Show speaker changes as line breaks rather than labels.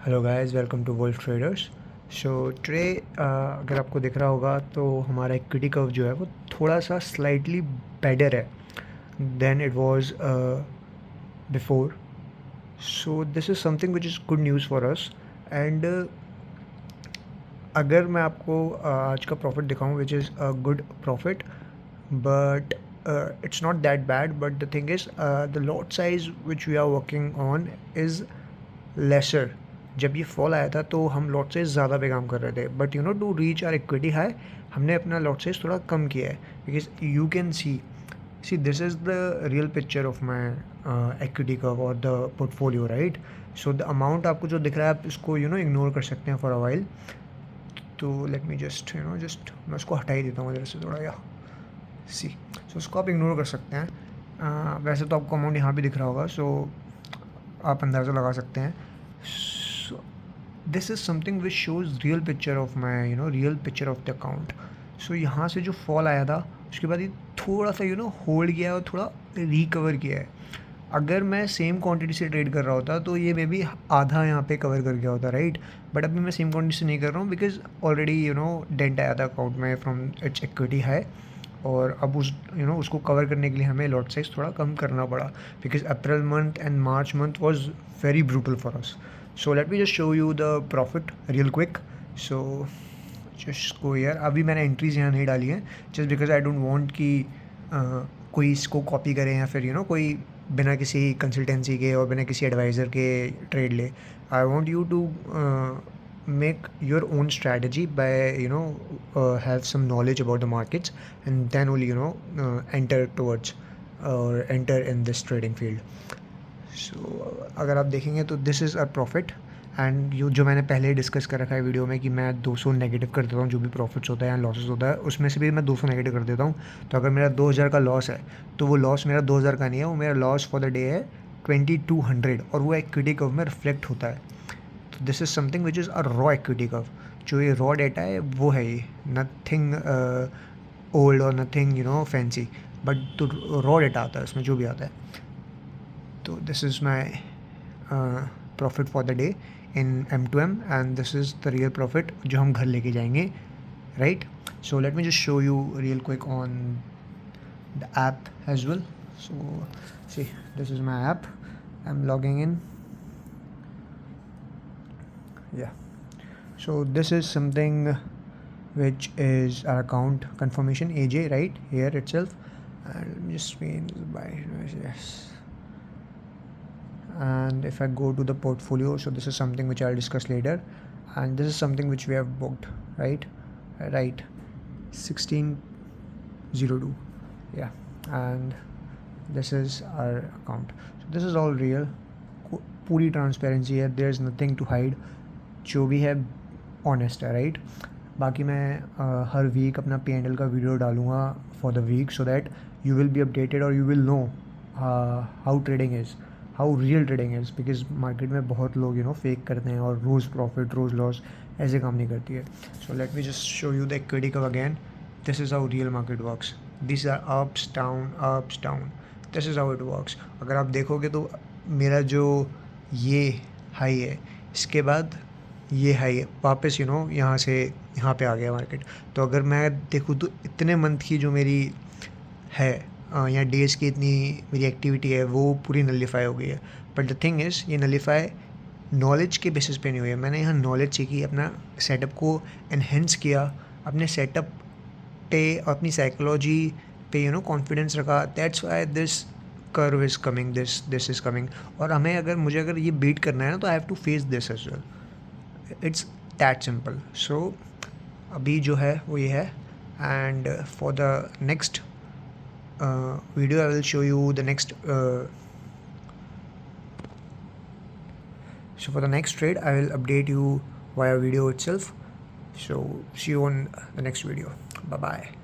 Hello guys, welcome to wolf traders. So today अगर आपको दिख रहा होगा तो हमारा इक्विटी कर्व जो है वो थोड़ा सा स्लाइटली बेटर है then it was before. So this is something which is good news for us. And अगर मैं आपको आज का प्रॉफिट दिखाऊं which is a good profit, but it's not that bad. But the thing is, the lot size which we are working on is lesser. जब ये fall आया था तो हम लॉट साइज ज़्यादा पे काम कर रहे थे, but you know to reach our equity high हमने अपना लॉट साइज थोड़ा कम किया है, because you can see this is the real picture of my equity curve और the portfolio, right. So the amount आपको जो दिख रहा है आप इसको इग्नोर कर सकते हैं फॉर अ वाइल। तो लेट मी जस्ट मैं उसको हटा ही देता हूँ इधर से थोड़ा, या सी। सो उसको आप इग्नोर कर सकते हैं। वैसे तो आपको अमाउंट यहाँ भी दिख रहा होगा, सो आप अंदाज़ा लगा सकते हैं। So this is something which shows real picture of my real picture of the account. So यहाँ से जो फॉल आया था उसके बाद ये थोड़ा सा होल्ड किया है और थोड़ा रिकवर किया है। अगर मैं सेम क्वांटिटी से ट्रेड कर रहा होता तो ये मे बी आधा यहाँ पे कवर कर गया होता, राइट। बट अभी मैं सेम क्वांटिटी से नहीं कर रहा हूँ बिकॉज ऑलरेडी डेंट आया था अकाउंट में फ्रॉम इट्स इक्विटी हाई, और अब उसको कवर करने के लिए हमें लॉट साइज थोड़ा कम करना पड़ा, because April month and March month was very brutal for us. So let me just show you the profit real quick. So just को यार अभी मैंने एंट्रीज यहाँ नहीं डाली हैं, just because I don't want कि कोई इसको कॉपी करे या फिर कोई बिना किसी कंसल्टेंसी के और बिना किसी एडवाइज़र के ट्रेड ले। I want you to make your own strategy by have some knowledge about the markets, and then only enter towards or enter in this trading field. So अगर आप देखेंगे तो this is our profit, and जो मैंने पहले ही discuss कर रखा है वीडियो में कि मैं 200 नेगेटिव कर देता हूँ, जो भी प्रॉफिट्स होता है या लॉसेस होता है उसमें से भी मैं 200 नेगेटिव कर देता हूँ। तो अगर मेरा 2000 का लॉस है तो वो लॉस मेरा 2000 का नहीं है, वो मेरा लॉस फॉर द डे है 2200, और वो इक्विटी कर्व में रिफ्लेक्ट होता है। तो this is something which is a raw equity curve. जो ये रॉ डेटा है वो है ये, नथिंग ओल्ड और नथिंग फैंसी, बट तो रॉ डेटा आता है उसमें जो भी आता है। तो this is my profit for the day in M2M, and this is the real profit जो हम घर लेके जाएंगे, right. So let me just show you real quick on the app as well. So see this is my app, I am logging in, yeah. So this is something which is our account confirmation AJ right here itself, and let me just by yes. And if I go to the portfolio, so this is something which I'll discuss later, and this is something which we have booked, right 1602, yeah. And this is our account, so this is all real, पूरी transparency है, there is nothing to hide, जो भी है honest है, right. बाकी मैं हर week अपना P&L का वीडियो डालूँगा for the week, so that you will be updated और you will know how trading is, how real trading is, because market में बहुत लोग फेक करते हैं और रोज़ प्रॉफिट रोज़ लॉस ऐसे काम नहीं करती है। So let me just show you the equity curve again. This is how real market works, this are ups down, this is how it works. अगर आप देखोगे तो मेरा जो ये हाई है, इसके बाद ये हाई है, वापस यहाँ से यहाँ पे आ गया मार्केट। तो अगर मैं देखूँ तो इतने मंथ की जो मेरी है या डेज़ की इतनी मेरी एक्टिविटी है वो पूरी नलीफाई हो गई है। बट द थिंग इज़ ये नलीफाई नॉलेज के बेसिस पे नहीं हुई है, मैंने यहाँ नॉलेज सीखी, अपना सेटअप को एनहेंस किया, अपने सेटअप पे अपनी साइकोलॉजी पे कॉन्फिडेंस रखा। That's why this curve is coming, this is coming. और मुझे अगर ये बीट करना है ना तो I have to face this as well, it's that simple. So अभी जो है वो ये है, and for the next video I will show you the next so for the next trade I will update you via video itself. So see you on the next video. Bye bye.